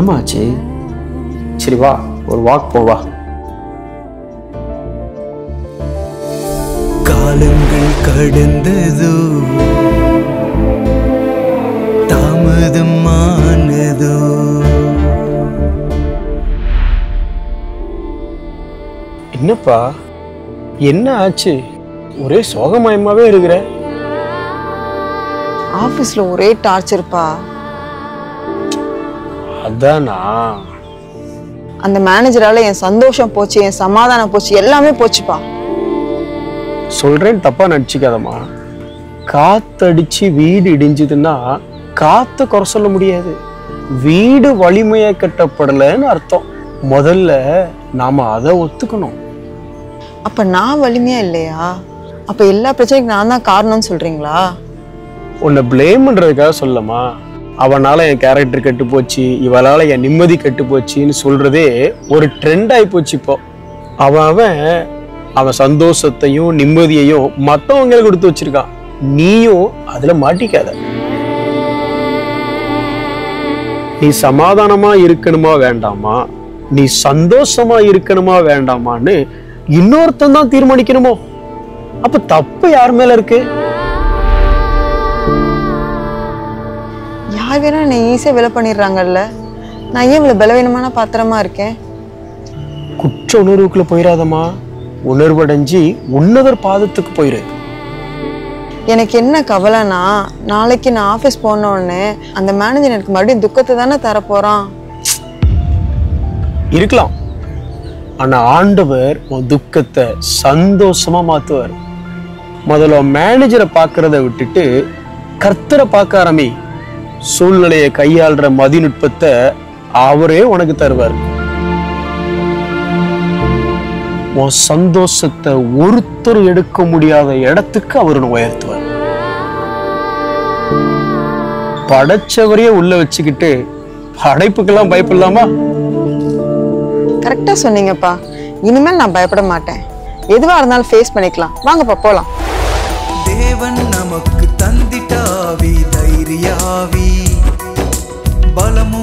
என்னம்மா ஆச்சு? சரி வா, ஒரு வாக் போவா. காலங்கள் கடந்ததோ, தாமதம் ஆனதோ. என்னப்பா, என்ன ஆச்சு? ஒரே சோகமயமாவே இருக்கிற. ஆபீஸ்ல ஒரே டார்ச்சர்ப்பா. அதானா? அந்த மேனேஜரால என் சந்தோஷம் போச்சு, என் சமாதானம் போச்சு, எல்லாமே போச்சுப்பா. சொல்றேன், தப்பா நடிச்சுக்காதம்மா. காத்தடிச்சு வீடு இடிஞ்சதுன்னா காத்த குறை சொல்ல முடியாது. வீடு வலிமையா கட்டப்படலன்னு அர்த்தம். முதல்ல நாம அதை ஒத்துக்கணும். அப்ப நான் வலிமையா இல்லையா? அப்ப எல்லா பிரச்சனைக்கும் நான் தான் காரணம்னு சொல்றீங்களா? உன்னை பிளேம் பண்றதுக்காக சொல்லமா. அவனால என் கேரக்டர் கெட்டு போச்சு, இவளால என் நிம்மதி கெட்டு போச்சுன்னு சொல்றதே ஒரு ட்ரெண்ட் ஆகி போச்சு. இப்போ அவன் சந்தோஷத்தையும் நிம்மதியையும் மத்தவங்களுக்கு கொடுத்து வச்சிருக்கான். நீயும் அதுல மாட்டிக்காத. நீ சமாதானமா இருக்கணுமா வேண்டாமா, நீ சந்தோஷமா இருக்கணுமா வேண்டாமான்னு இன்னொருத்தன் தான் தீர்மானிக்கணுமோ? அப்ப தப்பு யார் மேல இருக்கு? யார் வேணா என்னை ஈஸியா விலை பண்ணிடுறாங்கல்ல. நான் ஏன் இவ்வளவு பலவீனமான பாத்திரமா இருக்கேன்? குற்ற உணர்வுக்குள்ள போயிடாதமா. உணர்வடைஞ்சி உன்னதர் பாதத்துக்கு போயிரு. எனக்கு என்ன கவலைனா, நாளைக்கு நான் ஆபீஸ் போன உடனே அந்த மேனேஜர் எனக்கு மறுபடியும் துக்கத்தை தானே தரப்போறான். இருக்கலாம், ஆனா ஆண்டவர் உன் துக்கத்தை சந்தோஷமா மாத்துவார். முதல்ல மேனேஜரை பார்க்கறத விட்டுட்டு கர்த்தரை பார்க்க ஆரம்பி. சூழ்நிலையை கையாளுற மதிநுட்பத்தை அவரே உனக்கு தருவார். உன் சந்தோஷத்தை ஒருத்தர் எடுக்க முடியாத இடத்துக்கு அவர் உயர்த்துவார். படைச்சவரையே உள்ள வச்சுக்கிட்டு படைப்புக்கெல்லாம் பயப்படலாமா? கரெக்டா சொன்னீங்கப்பா. இனிமேல் நான் பயப்பட மாட்டேன். எதுவா இருந்தாலும் ஃபேஸ் பண்ணிக்கலாம். வாங்கப்பா போலாம். தேவன் நமக்கு தந்திட்டாவி தைரியாவி பலமு